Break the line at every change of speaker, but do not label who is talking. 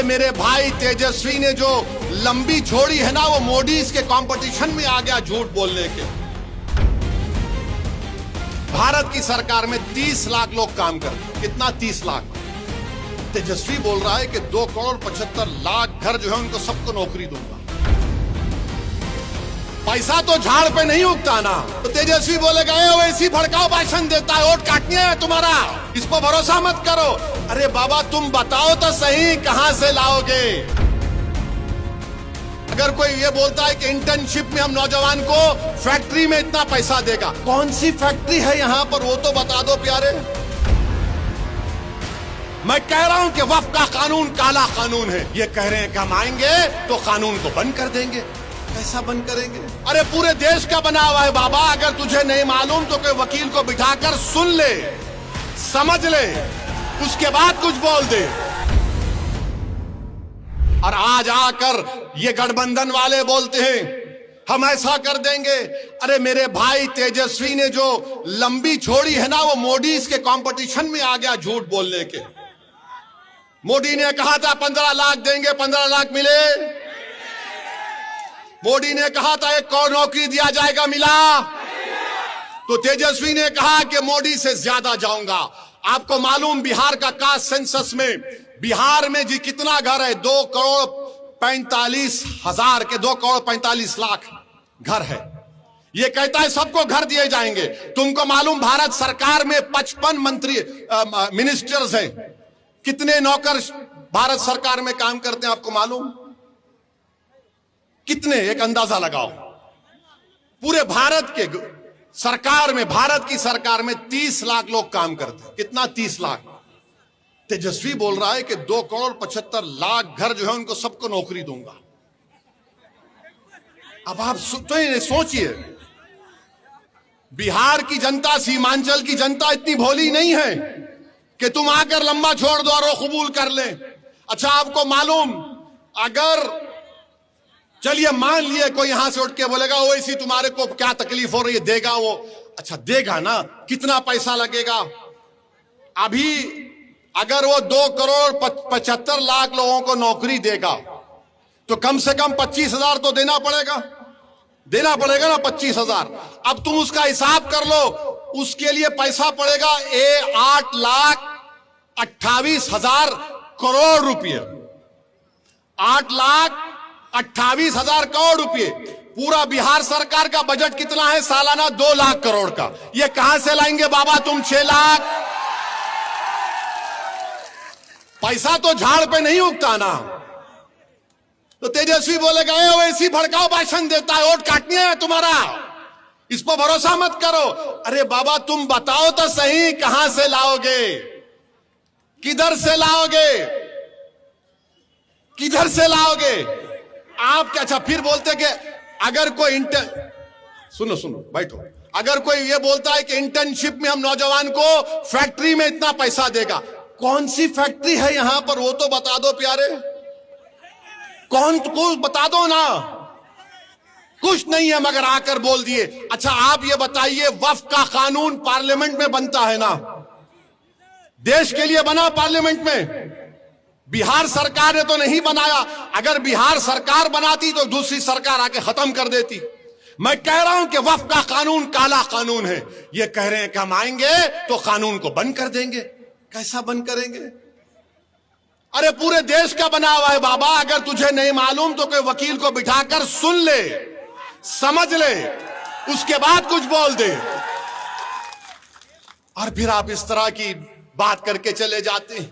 अरे मेरे भाई तेजस्वी ने जो लंबी छोड़ी है ना, वो मोदी के कंपटीशन में आ गया झूठ बोलने के। भारत की सरकार में 30 लाख लोग काम करते हैं। कितना? 30 लाख। तेजस्वी बोल रहा है कि 2,75,00,000 घर जो है उनको सबको नौकरी दूंगा। पैसा तो झाड़ पे नहीं उगता ना। तो तेजस्वी बोलेगा वैसी भड़काऊ भाषण देता है, वोट काटने है तुम्हारा, इस पर भरोसा मत करो। अरे बाबा तुम बताओ तो सही कहां से लाओगे। अगर कोई ये बोलता है कि इंटर्नशिप में हम नौजवान को फैक्ट्री में इतना पैसा देगा, कौन सी फैक्ट्री है यहां पर वो तो बता दो प्यारे। मैं कह रहा हूं कि वक्फ का कानून काला कानून है। ये कह रहे हैं कि हम आएंगे तो कानून को बंद कर देंगे। कैसा बंद करेंगे? अरे पूरे देश का बना हुआ है बाबा। अगर तुझे नहीं मालूम तो कोई वकील को बिठाकर सुन ले, समझ ले, उसके बाद कुछ बोल दे। और आज आकर ये गठबंधन वाले बोलते हैं हम ऐसा कर देंगे। अरे मेरे भाई तेजस्वी ने जो लंबी छोड़ी है ना, वो मोदी के कंपटीशन में आ गया झूठ बोलने के। मोदी ने कहा था 15 लाख देंगे, 15 लाख मिले। मोदी ने कहा था 1 करोड़ नौकरी दिया जाएगा, मिला। तो तेजस्वी ने कहा कि मोदी से ज्यादा जाऊंगा। आपको मालूम बिहार का कास्ट सेंसस में बिहार में जी कितना घर है? 2,45,000 के 2,45,00,000 घर है। ये कहता है सबको घर दिए जाएंगे। तुमको मालूम भारत सरकार में 55 मंत्री मिनिस्टर्स हैं। कितने नौकर भारत सरकार में काम करते हैं आपको मालूम? कितने? एक अंदाजा लगाओ। पूरे भारत के सरकार में, भारत की सरकार में 30 लाख लोग काम करते हैं। कितना? 30 लाख। तेजस्वी बोल रहा है कि 2,75,00,000 घर जो है उनको सबको नौकरी दूंगा। अब आप तो सोचिए, बिहार की जनता, सीमांचल की जनता इतनी भोली नहीं है कि तुम आकर लंबा छोड़ दो और वो कबूल कर ले। अच्छा आपको मालूम, अगर चलिए मान लिए कोई यहां से उठ के बोलेगा ओवैसी तुम्हारे को क्या तकलीफ हो रही है, देगा वो। अच्छा देगा ना, कितना पैसा लगेगा? अभी अगर वो 2,75,00,000 लोगों को नौकरी देगा तो कम से कम 25,000 तो देना पड़ेगा ना, 25,000। अब तुम उसका हिसाब कर लो, उसके लिए पैसा पड़ेगा 8,28,000 करोड़ रुपये। 8,28,000 करोड़ रुपये। पूरा बिहार सरकार का बजट कितना है? सालाना 2 लाख करोड़ का। ये कहां से लाएंगे बाबा तुम 6 लाख? पैसा तो झाड़ पे नहीं उगता ना। तो तेजस्वी बोलेगा वैसी भड़काऊ भाषण देता है, वोट काटने है तुम्हारा, इस पर भरोसा मत करो। अरे बाबा तुम बताओ तो सही कहां से लाओगे, किधर से लाओगे, किधर से लाओगे आप? क्या? अच्छा फिर बोलते कि अगर कोई सुनो बैठो, अगर कोई ये बोलता है कि इंटर्नशिप में हम नौजवान को फैक्ट्री में इतना पैसा देगा, कौन सी फैक्ट्री है यहां पर वो तो बता दो प्यारे। कौन को बता दो ना। कुछ नहीं है मगर आकर बोल दिए। अच्छा आप ये बताइए, वक्फ का कानून पार्लियामेंट में बनता है ना, देश के लिए बना पार्लियामेंट में। बिहार सरकार ने तो नहीं बनाया। अगर बिहार सरकार बनाती तो दूसरी सरकार आके खत्म कर देती। मैं कह रहा हूं कि वक्फ का कानून काला कानून है। ये कह रहे हैं कि हम आएंगे तो कानून को बंद कर देंगे। कैसा बंद करेंगे? अरे पूरे देश का बना हुआ है बाबा। अगर तुझे नहीं मालूम तो कोई वकील को बिठाकर सुन ले, समझ ले, उसके बाद कुछ बोल दे। और फिर आप इस तरह की बात करके चले जाते हैं।